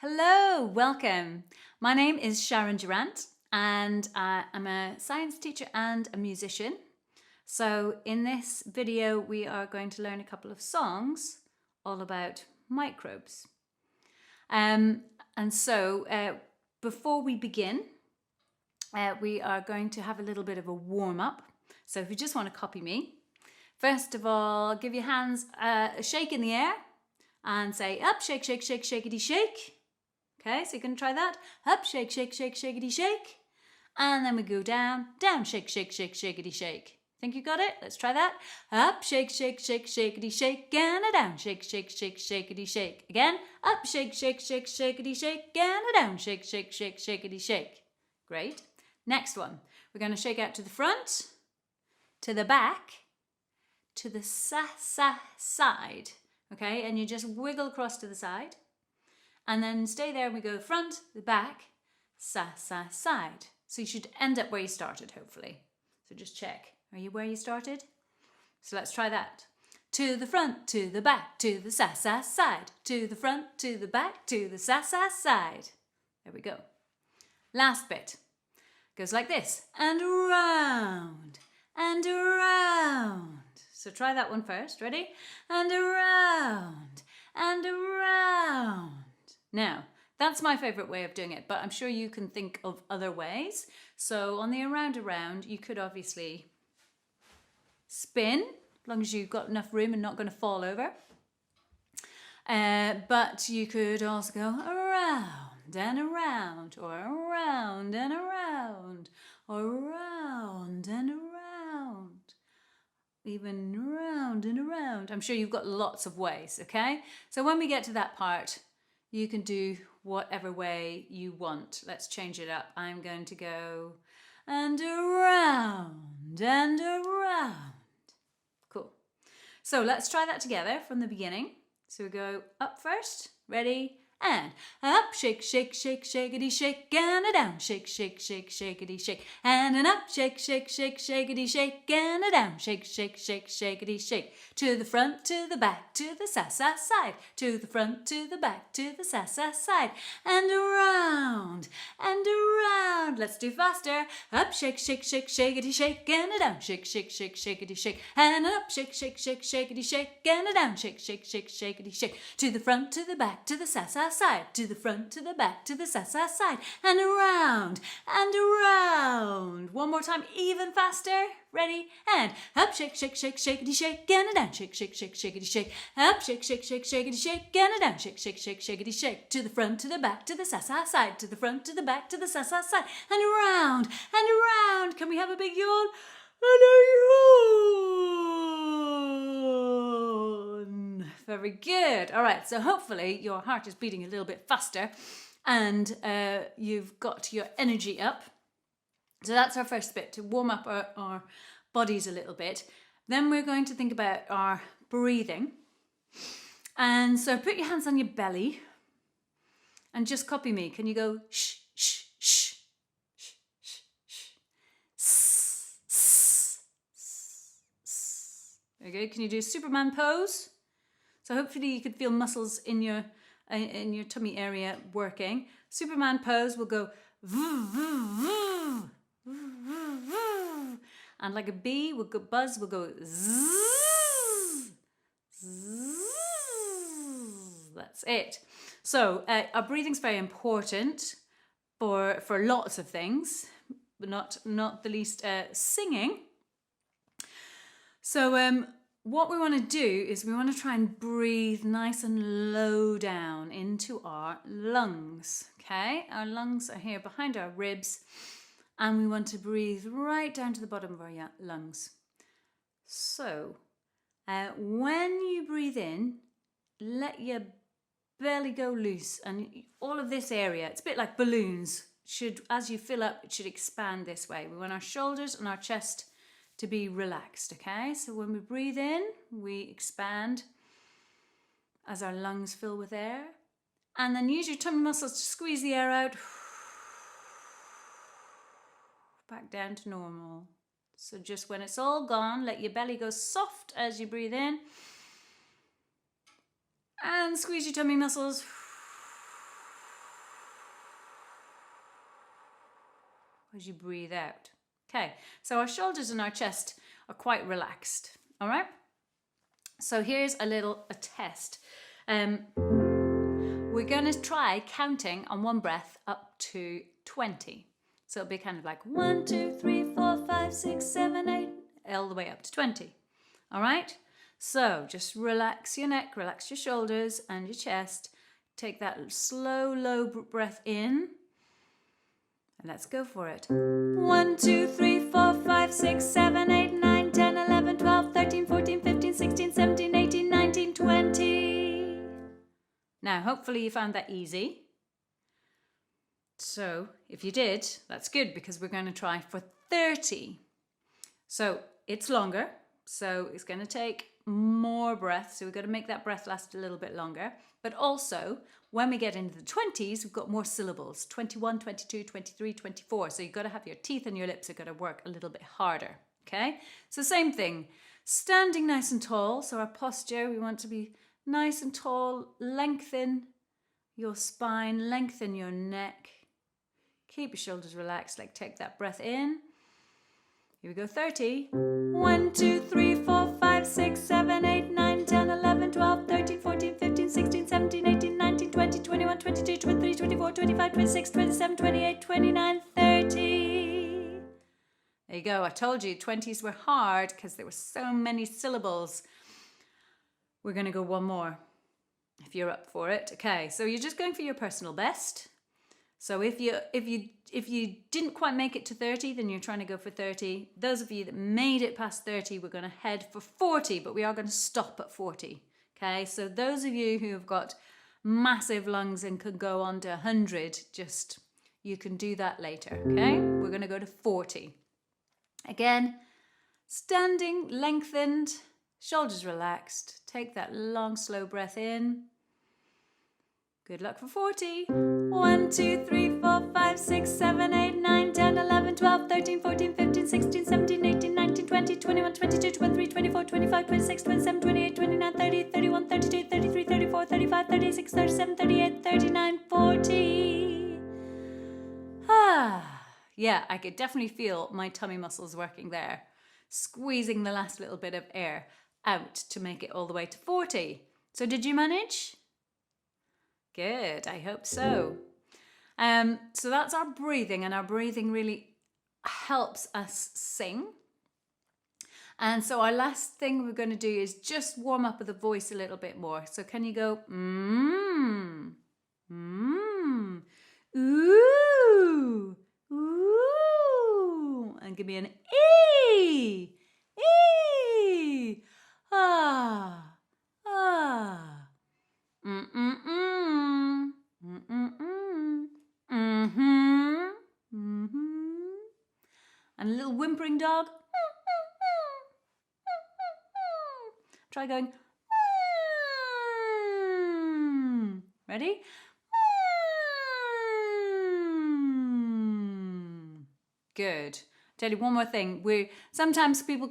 Hello, welcome. My name is Sharon Durant and I'm a science teacher and a musician. So in this video we are going to learn a couple of songs all about microbes. Before we begin, we are going to have a little bit of a warm-up. So if you just want to copy me, first of all, give your hands a shake in the air and say up, shake, shake, shake, shakety, shake. Okay, so you're going to try that. Up, shake, shake, shake, shakety, shake. And then we go down, down, shake, shake, shake, shakety, shake. Think you got it? Let's try that. Up, shake, shake, shake, shakety, shake. And a down, shake, shake, shake, shakety, shake. Again, up, shake, shake, shake, shakety, shake. And a down, shake, shake, shake, shakety, shake. Great. Next one. We're going to shake out to the front, to the back, to the side. Okay, and you just wiggle across to the side. And then stay there, we go front, the back, side. So you should end up where you started, hopefully. So just check. Are you where you started? So let's try that. To the front, to the back, to the side. To the front, to the back, to the side. There we go. Last bit. Goes like this. And around, and around. So try that one first. Ready? And around, and around. Now, that's my favourite way of doing it, but I'm sure you can think of other ways. So on the around, you could obviously spin, as long as you've got enough room and not going to fall over. But you could also go around and around, or around and around, or around and around. Even round and around. I'm sure you've got lots of ways, okay? So when we get to that part, you can do whatever way you want. Let's change it up. I'm going to go and around and around. Cool. So let's try that together from the beginning. So we go up first. Ready? And up, shake, shake, shake, shakety, shake, and a down, shake, shake, shake, shakety, shake, and an up, shake, shake, shake, shakety, shake, and a down, shake, shake, shake, shakety, shake, to the front, to the back, to the side, to the front, to the back, to the side, and around, and around. Let's do faster. Up, shake, shake, shake, shakety, shake, and a down, shake, shake, shake, shakety, shake, and an up, shake, shake, shake, shakety, shake, and a down, shake, shake, shake, shakety, shake, to the front, to the back, to the side, to the front, to the back, to the side, and around, and around. One more time, even faster. Ready? And up, shake, shake, shake, shakety, shake, and a down, shake, shake, shake, shakety, shake, up, shake, shake, shake, shakety, shake, and a down, shake, shake, shake, shakety, shake, to the front, to the back, to the side, to the front, to the back, to the side, and around, and around. Can we have a big yawn? And a yawn. Very good. All right, so hopefully your heart is beating a little bit faster and you've got your energy up. So that's our first bit, to warm up our bodies a little bit. Then we're going to think about our breathing. And so put your hands on your belly and just copy me. Can you go shh, shh, shh, shh, shh, shh, okay, can you do a Superman pose? So hopefully you could feel muscles in your tummy area working. Superman pose will go voo, voo, voo, voo, voo, voo. And like a bee will go buzz, will go zzz, zzz. That's it. So our breathing's very important for lots of things, but not the least singing. So what we want to do is we want to try and breathe nice and low down into our lungs. Okay, our lungs are here behind our ribs, and we want to breathe right down to the bottom of our lungs. So when you breathe in, let your belly go loose, and all of this area, it's a bit like balloons, as you fill up, it should expand this way. We want our shoulders and our chest to be relaxed, okay? So when we breathe in, we expand as our lungs fill with air. And then use your tummy muscles to squeeze the air out. Back down to normal. So just when it's all gone, let your belly go soft as you breathe in. And squeeze your tummy muscles. as you breathe out. Okay, so our shoulders and our chest are quite relaxed, all right? So here's a test. We're going to try counting on one breath up to 20. So it'll be kind of like 1, 2, 3, 4, 5, 6, 7, 8, all the way up to 20. All right? So just relax your neck, relax your shoulders and your chest. Take that slow, low breath in. And let's go for it. 1, 2, 3, 4, 5, 6, 7, 8, 9, 10, 11, 12, 13, 14, 15, 16, 17, 18, 19, 20. Now, hopefully you found that easy. So if you did, that's good because we're going to try for 30. So it's longer. So it's going to take more breath. So we've got to make that breath last a little bit longer. But also, when we get into the 20s, we've got more syllables. 21, 22, 23, 24. So you've got to have your teeth and your lips are going to work a little bit harder. Okay? So same thing. Standing nice and tall. So our posture, we want to be nice and tall. Lengthen your spine. Lengthen your neck. Keep your shoulders relaxed. Like take that breath in. Here we go, 30. 1, 2, 3, 4, 5, 6, 7, 8, 9, 10, 11, 12, 13, 14, 15, 16, 17, 18, 19, 20, 21, 22, 23, 24, 25, 26, 27, 28, 29, 30. There you go. I told you 20s were hard because there were so many syllables. We're going to go one more if you're up for it. Okay, so you're just going for your personal best. So if you didn't quite make it to 30, then you're trying to go for 30. Those of you that made it past 30, we're going to head for 40, but we are going to stop at 40. Okay, so those of you who have got massive lungs and can go on to 100, you can do that later. Okay, we're going to go to 40. Again, standing, lengthened, shoulders relaxed. Take that long, slow breath in. Good luck for 40. 1, 2, 3, 4, 5, 6, 7, 8, 9, 10, 11, 12, 13, 14, 15, 16, 17, 18, 19, 20, 21, 22, 23, 24, 25, 26, 27, 28, 29, 30, 31, 32, 33, 34, 35, 36, 37, 38, 39, 40. Yeah, I could definitely feel my tummy muscles working there. Squeezing the last little bit of air out to make it all the way to 40. So did you manage? Good, I hope so. So that's our breathing, and our breathing really helps us sing. And so our last thing we're going to do is just warm up with the voice a little bit more. So can you go, ooh, ooh, and give me an ee, ee, ah, ah. And a little whimpering dog. Try going. Ready? Good. Tell you one more thing. Sometimes people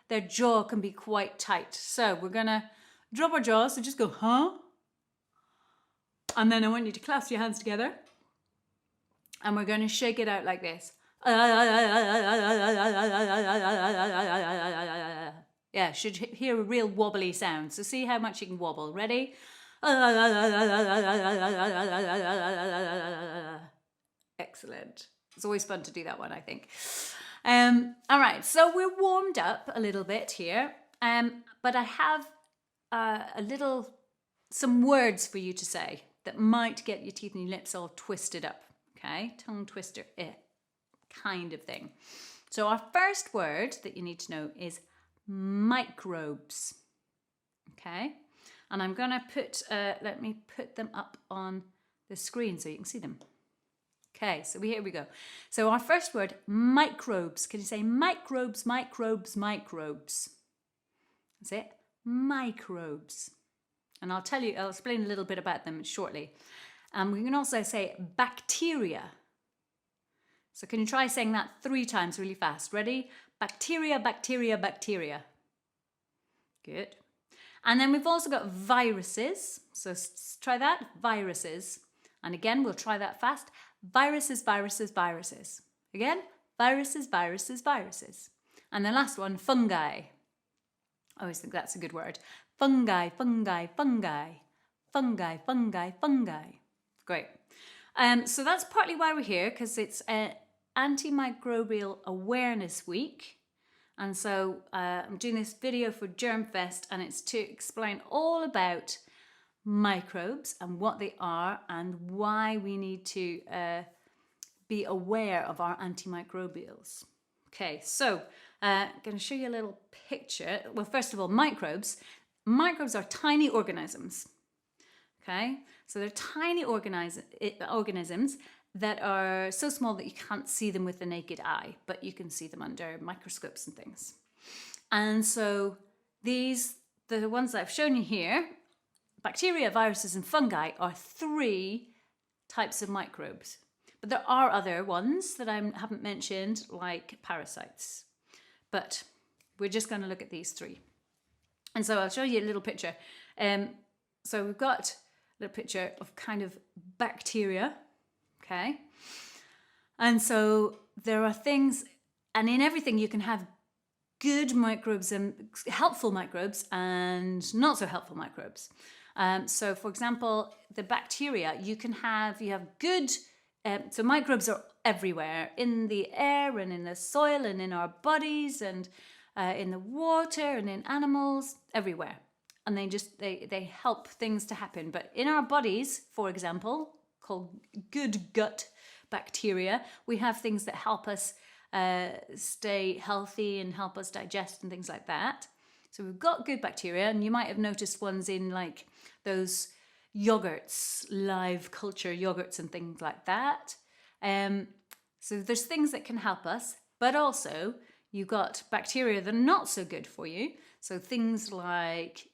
their jaw can be quite tight. So we're gonna drop our jaws. So just go, huh? And then I want you to clasp your hands together. And we're going to shake it out like this. Yeah, should hear a real wobbly sound. So see how much you can wobble. Ready? Excellent. It's always fun to do that one, I think. All right, so we're warmed up a little bit here. But I have some words for you to say that might get your teeth and your lips all twisted up, okay? Tongue twister, kind of thing. So our first word that you need to know is microbes, okay? And I'm gonna let me put them up on the screen so you can see them. Okay, so here we go. So our first word, microbes. Can you say microbes, microbes, microbes? That's it, microbes. And I'll explain a little bit about them shortly. We can also say bacteria. So can you try saying that 3 times really fast? Ready? Bacteria, bacteria, bacteria. Good. And then we've also got viruses. So try that, viruses. And again, we'll try that fast. Viruses, viruses, viruses. Again, viruses, viruses, viruses. And the last one, fungi. I always think that's a good word. Fungi, fungi, fungi. Fungi, fungi, fungi. Great. So that's partly why we're here, because it's Antimicrobial Awareness Week. And so I'm doing this video for GermFest, and it's to explain all about microbes and what they are and why we need to be aware of our antimicrobials. Okay, so I'm going to show you a little picture. Well, first of all, microbes. Microbes are tiny organisms. Okay, so they're tiny organisms that are so small that you can't see them with the naked eye, but you can see them under microscopes and things. And so the ones that I've shown you here, bacteria, viruses, and fungi, are 3 types of microbes. But there are other ones that I haven't mentioned, like parasites. But we're just going to look at these 3. And so I'll show you a little picture. So we've got a little picture of kind of bacteria. Okay. And so there are things, and in everything you can have good microbes and helpful microbes and not so helpful microbes. So for example, the bacteria, you have good, so microbes are everywhere, in the air and in the soil and in our bodies and in the water and in animals, everywhere. And they help things to happen. But in our bodies, for example, called good gut bacteria, we have things that help us stay healthy and help us digest and things like that. So we've got good bacteria, and you might have noticed ones in like those yogurts, live culture yogurts and things like that. So there's things that can help us, but also you've got bacteria that are not so good for you. So things like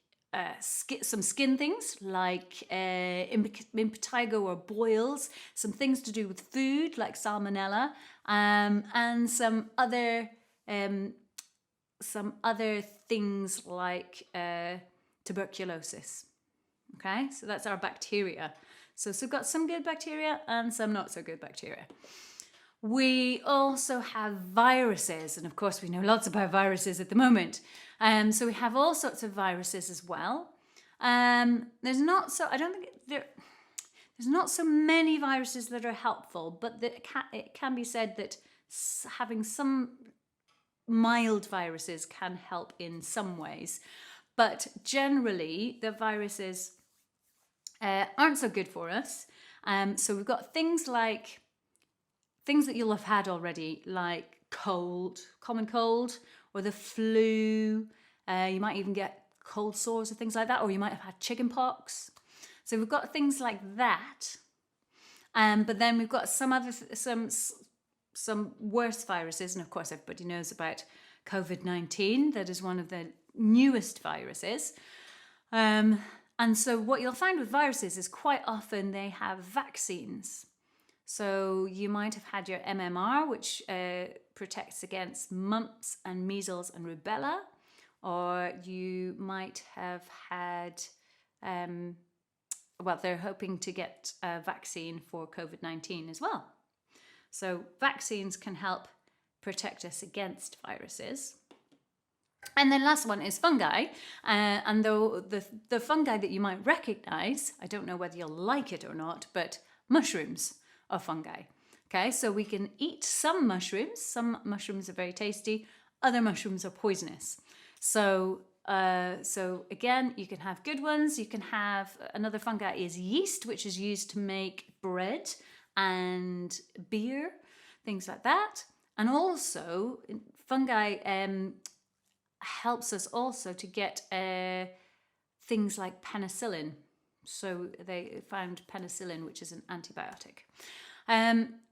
some skin things like impetigo or boils, some things to do with food like salmonella, and some other things like tuberculosis. Okay, so that's our bacteria. So we've got some good bacteria and some not so good bacteria. We also have viruses, and of course we know lots about viruses at the moment. So we have all sorts of viruses as well. There's not so many viruses that are helpful, but it can be said that having some mild viruses can help in some ways. But generally, the viruses aren't so good for us. So we've got things that you'll have had already, like common cold, or the flu. You might even get cold sores or things like that, or you might have had chicken pox. So we've got things like that. But then we've got some worse viruses, and of course everybody knows about COVID-19. That is one of the newest viruses. And so what you'll find with viruses is quite often they have vaccines. So you might have had your MMR, which protects against mumps and measles and rubella, or you might have had, they're hoping to get a vaccine for COVID-19 as well. So vaccines can help protect us against viruses. And then last one is fungi. And the fungi that you might recognize, I don't know whether you'll like it or not, but mushrooms are fungi. Okay, so we can eat some mushrooms. Some mushrooms are very tasty. Other mushrooms are poisonous. So again, you can have good ones. You can have, another fungi is yeast, which is used to make bread and beer, things like that. And also fungi helps us also to get things like penicillin. So they found penicillin, which is an antibiotic.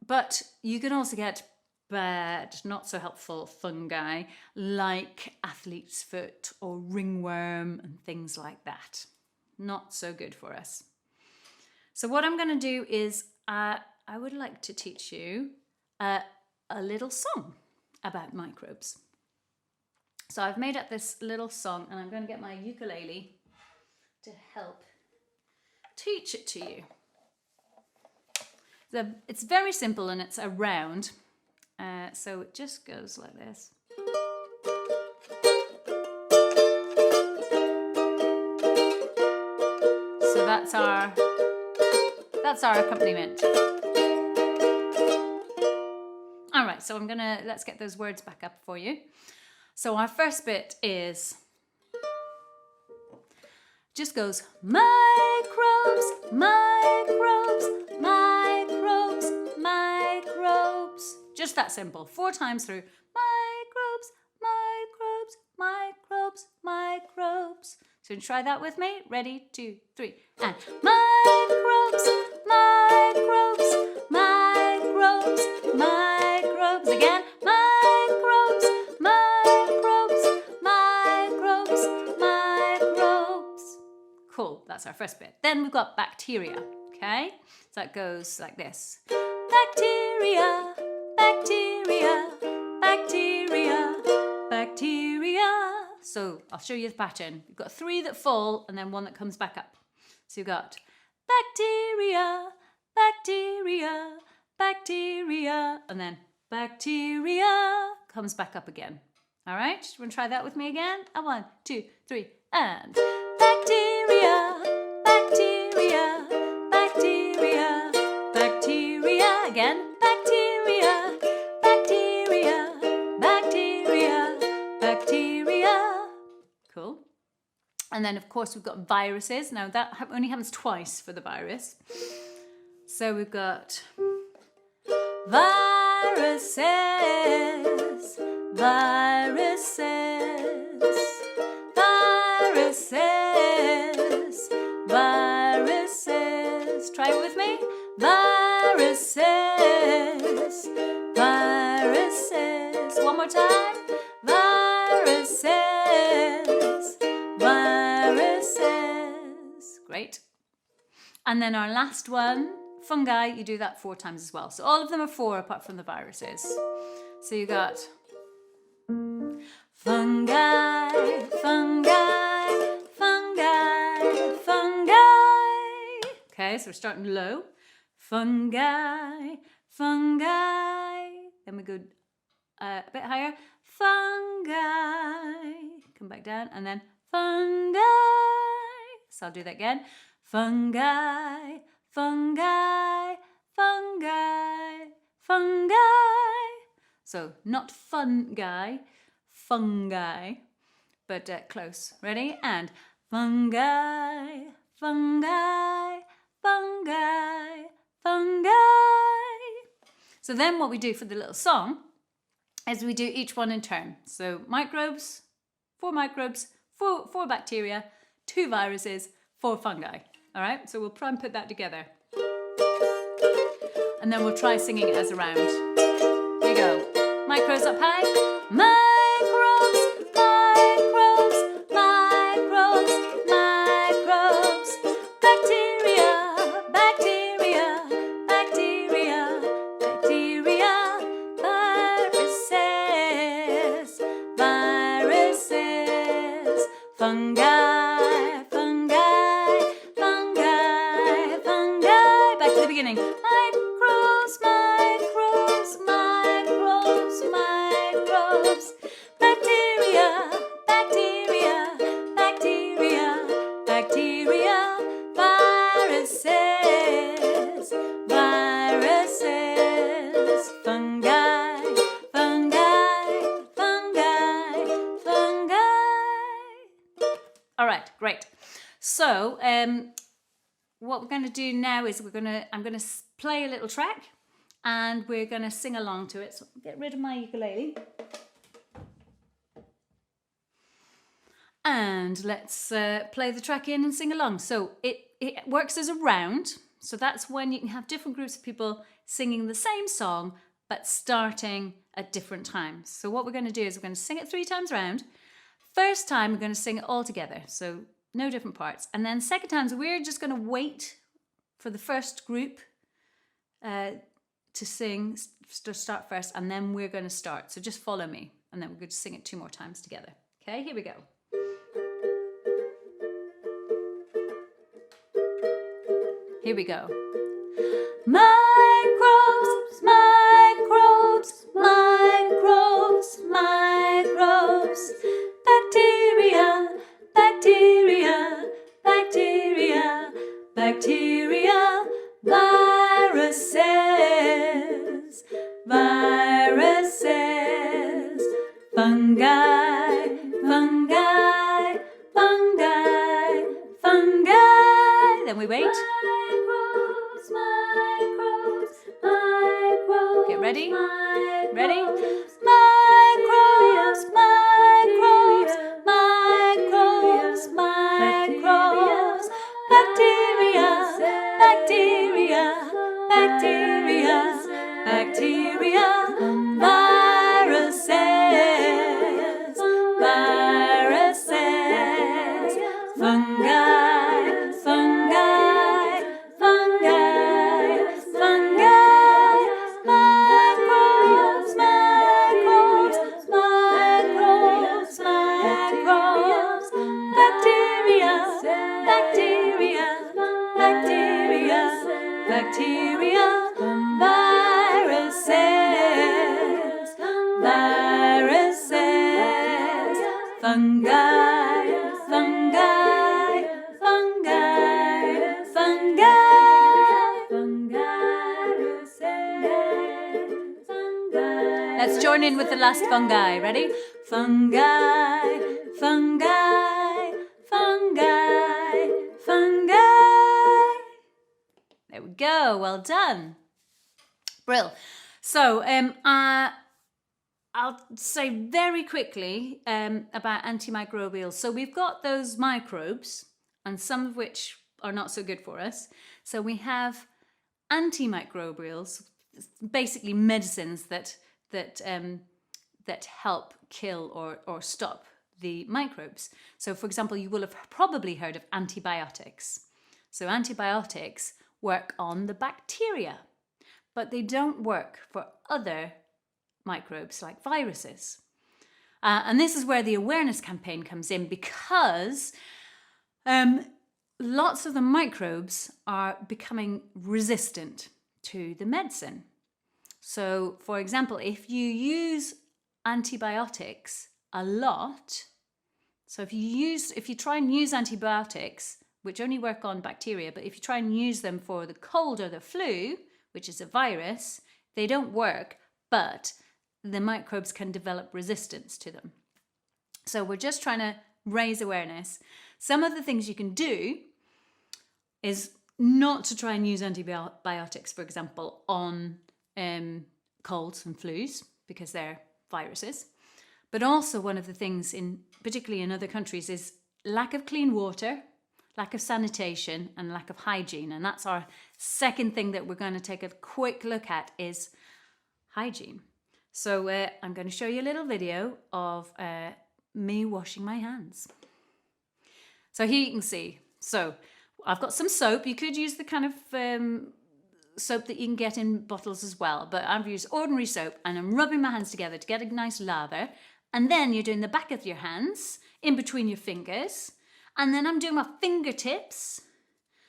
But you can also get bad, not so helpful fungi like athlete's foot or ringworm and things like that. Not so good for us. So what I'm going to do is I would like to teach you a little song about microbes. So I've made up this little song, and I'm going to get my ukulele to help teach it to you. So it's very simple, and it's a round. So it just goes like this. So that's our accompaniment. All right, so let's get those words back up for you. So our first bit just goes microbes, microbes, microbes, microbes. Just that simple, 4 times through. Microbes, microbes, microbes, microbes. So try that with me. Ready, 2, 3, and microbes, microbes, microbes, microbes. Again, microbes, microbes, microbes, microbes. Cool, that's our first bit. Then we've got bacteria, okay? So that goes like this. Bacteria, bacteria, bacteria, bacteria. So I'll show you the pattern. You've got 3 that fall and then 1 that comes back up. So you've got bacteria, bacteria, bacteria, and then bacteria comes back up again. All right, you want to try that with me again? 1, 2, 3, and bacteria, bacteria, bacteria, bacteria, again, bacteria, bacteria, bacteria, bacteria. Cool. And then, of course, we've got viruses. Now, that only happens twice for the virus. So we've got viruses, viruses, viruses, viruses. Try it with me. Viruses, viruses. One more time. Viruses, viruses. Great. And then our last one, fungi, you do that 4 times as well. So all of them are 4 apart from the viruses. So you got fungi, fungi, fungi, fungi. Okay, so we're starting low. Fungi, fungi. Then we go a bit higher. Fungi. Come back down and then fungi. So I'll do that again. Fungi, fungi, fungi, fungi. So not fun guy, fungi, but close. Ready? And fungi, fungi, fungi, fungi. So then what we do for the little song is we do each one in turn. So microbes, 4 microbes, 4 bacteria, 2 viruses, 4 fungi. All right, so we'll try and put that together. And then we'll try singing it as a round. Here you go. Microbes up high. Microbes, microbes, microbes, microbes. Bacteria, bacteria, bacteria, bacteria. Viruses, viruses. Fungi, fungi, fungi, fungi. Back to the beginning. Microbes, microbes, microbes, microbes. Bacteria, bacteria, bacteria, bacteria. Viruses, viruses. Fungi, fungi, fungi, fungi. All right, great. So, what we're going to do now is I'm going to play a little track and we're going to sing along to it. So get rid of my ukulele. And let's play the track in and sing along. So it works as a round. So that's when you can have different groups of people singing the same song, but starting at different times. So what we're going to do is we're going to sing it 3 times round. First time, we're going to sing it all together. So no different parts. And then second times, we're just going to wait for the first group to start first, and then we're going to start. So just follow me, and then we're going to sing it 2 more times together. Okay, here we go. Here we go. Microbes, microbes, microbes. Let's join in with the last fungi. Ready? Fungi, fungi, fungi, fungi. There we go. Well done. Brill. So I'll say very quickly about antimicrobials. So we've got those microbes, and some of which are not so good for us. So we have antimicrobials, basically medicines that help kill or stop the microbes. So for example, you will have probably heard of antibiotics. So antibiotics work on the bacteria, but they don't work for other microbes like viruses. And this is where the awareness campaign comes in, because lots of the microbes are becoming resistant to the medicine. So, for example, if you use antibiotics a lot, so if you try and use antibiotics, which only work on bacteria, but if you try and use them for the cold or the flu, which is a virus, they don't work, but the microbes can develop resistance to them. So we're just trying to raise awareness. Some of the things you can do is not to try and use antibiotics, for example, on colds and flus, because they're viruses. But also one of the things, particularly in other countries, is lack of clean water, lack of sanitation, and lack of hygiene. And that's our second thing that we're going to take a quick look at, is hygiene. So I'm going to show you a little video of me washing my hands. So here you can see. So I've got some soap. You could use the kind of soap that you can get in bottles as well, but I've used ordinary soap, and I'm rubbing my hands together to get a nice lather. And then you're doing the back of your hands in between your fingers, and then I'm doing my fingertips.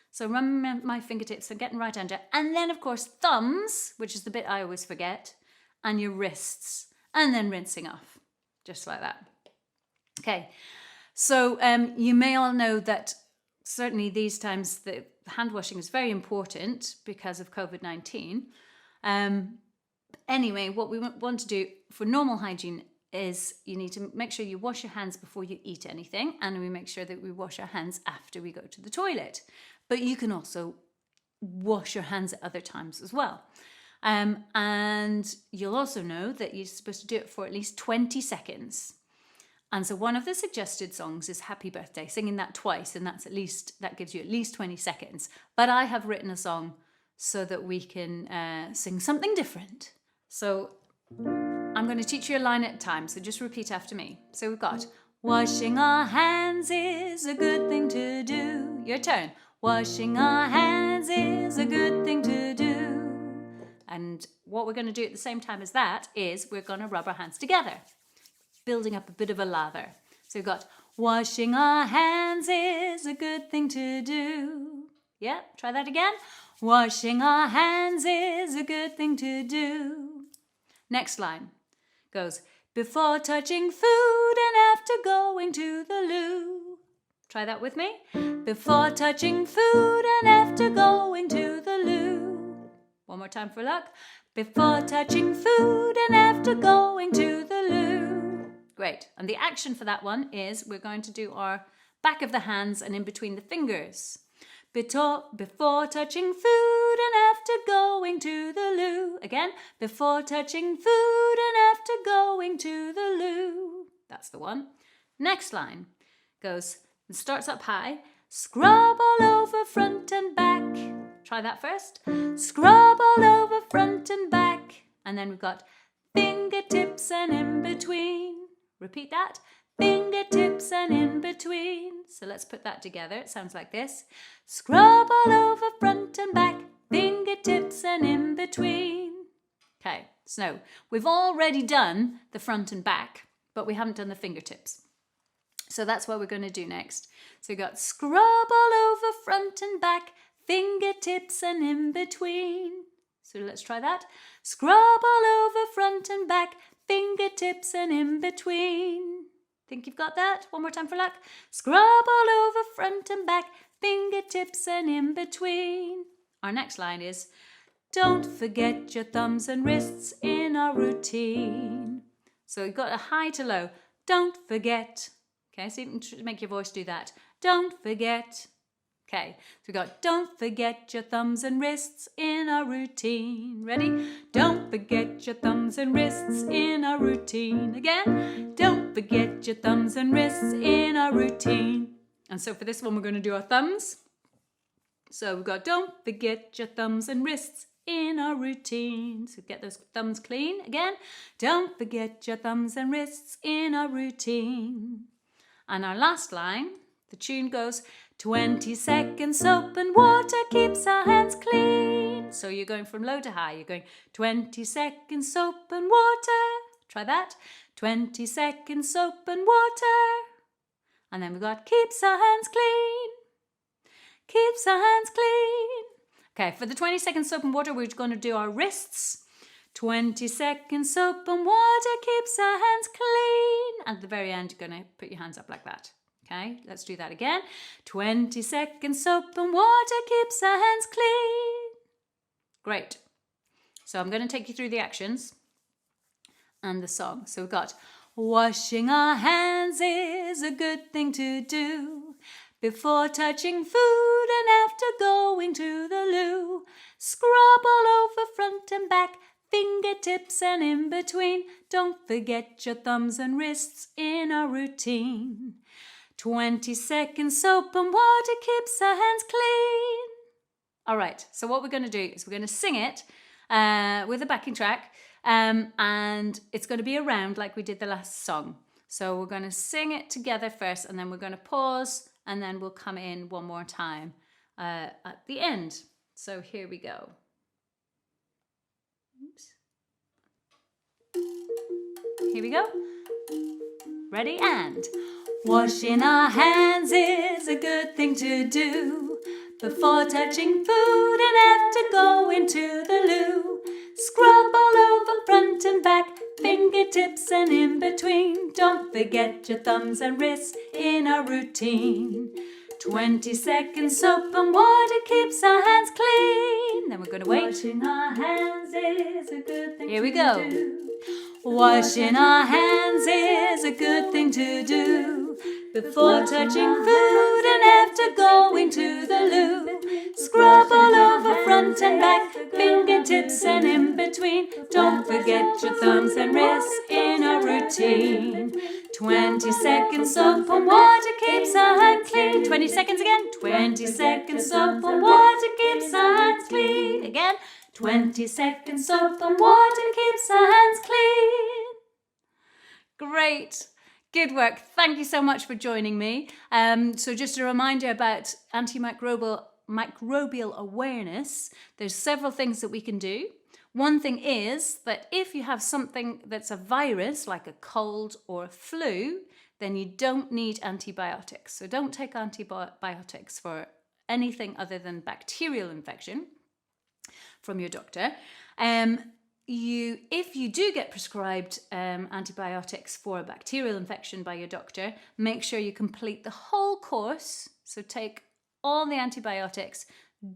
So rubbing my fingertips and getting right under, and then of course thumbs, which is the bit I always forget, and your wrists, and then rinsing off, just like that. Okay, so you may all know that certainly these times the hand washing is very important because of COVID-19. Anyway, what we want to do for normal hygiene is you need to make sure you wash your hands before you eat anything, and we make sure that we wash our hands after we go to the toilet. But you can also wash your hands at other times as well. And you'll also know that you're supposed to do it for at least 20 seconds. And so one of the suggested songs is Happy Birthday, singing that twice, and that gives you at least 20 seconds. But I have written a song so that we can sing something different. So I'm going to teach you a line at a time, so just repeat after me. So we've got, washing our hands is a good thing to do. Your turn. Washing our hands is a good thing to do. And what we're going to do at the same time as that is we're going to rub our hands together, building up a bit of a lather. So we've got, washing our hands is a good thing to do. Yeah, try that again. Washing our hands is a good thing to do. Next line goes, before touching food and after going to the loo. Try that with me. Before touching food and after going to the loo. One more time for luck. Before touching food and after going to the loo. Great. And the action for that one is we're going to do our back of the hands and in between the fingers. Before touching food and after going to the loo. Again, before touching food and after going to the loo. That's the one. Next line goes, it starts up high. Scrub all over front and back. Try that first. Scrub all over front and back. And then we've got fingertips and in between. Repeat that. Fingertips and in between. So let's put that together. It sounds like this. Scrub all over front and back. Fingertips and in between. Okay, so we've already done the front and back, but we haven't done the fingertips. So that's what we're going to do next. So we've got scrub all over front and back, fingertips and in between. So let's try that. Scrub all over front and back, fingertips and in between. Think you've got that? One more time for luck. Scrub all over front and back, fingertips and in between. Our next line is don't forget your thumbs and wrists in our routine. So we've got a high to low. Don't forget. Okay, so you can make your voice do that. Don't forget. Okay, so we've got don't forget your thumbs and wrists in our routine. Ready? Don't forget your thumbs and wrists in our routine. Again, don't forget your thumbs and wrists in our routine. And so for this one, we're going to do our thumbs. So we've got don't forget your thumbs and wrists in our routine. So get those thumbs clean. Again, don't forget your thumbs and wrists in our routine. And our last line, the tune goes, 20 seconds soap and water keeps our hands clean. So you're going from low to high. You're going 20 seconds soap and water. Try that. 20 seconds soap and water. And then we've got keeps our hands clean. Keeps our hands clean. Okay, for the 20 seconds soap and water, we're going to do our wrists. 20 seconds soap and water keeps our hands clean. And at the very end, you're going to put your hands up like that. Okay, let's do that again. 20 seconds soap and water keeps our hands clean. Great. So I'm going to take you through the actions and the song. So we've got washing our hands is a good thing to do before touching food and after going to the loo. Scrub all over front and back, fingertips and in between. Don't forget your thumbs and wrists in our routine. 20 seconds soap and water keeps our hands clean. All right, so what we're going to do is we're going to sing it with a backing track, and it's going to be a round like we did the last song. So we're going to sing it together first, and then we're going to pause, and then we'll come in one more time at the end. So here we go. Oops. Here we go. Ready? And washing our hands is a good thing to do before touching food and after going to the loo. Scrub all over front and back, fingertips and in between. Don't forget your thumbs and wrists in our routine. 20 seconds soap and water keeps our hands clean. Then we're going to wait. Washing our hands is a good thing to do. Here we go. Washing our hands is a good thing to do before touching food and after going to the loo. Scrub all over front and back, fingertips and in between. Don't forget your thumbs and wrists in our routine. 20 seconds soap and water keeps our hands clean. 20 seconds again. 20 seconds soap and water keeps our hands clean. Again. 20 seconds soap and water keeps our hands clean. Great. Good work. Thank you so much for joining me. So just a reminder about antimicrobial awareness. There's several things that we can do. One thing is that if you have something that's a virus, like a cold or a flu, then you don't need antibiotics. So don't take antibiotics for anything other than bacterial infection from your doctor. If you do get prescribed antibiotics for a bacterial infection by your doctor, make sure you complete the whole course. So take all the antibiotics,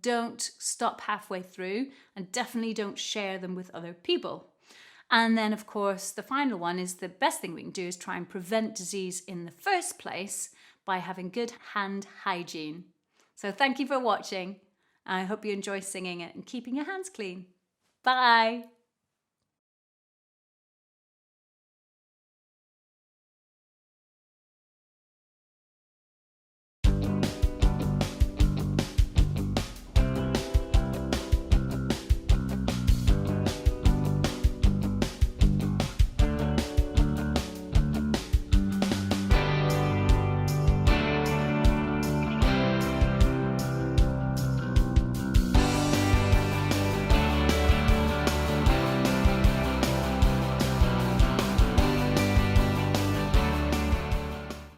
don't stop halfway through, and definitely don't share them with other people. And then, of course, the final one is the best thing we can do is try and prevent disease in the first place by having good hand hygiene. So thank you for watching. I hope you enjoy singing it and keeping your hands clean. Bye.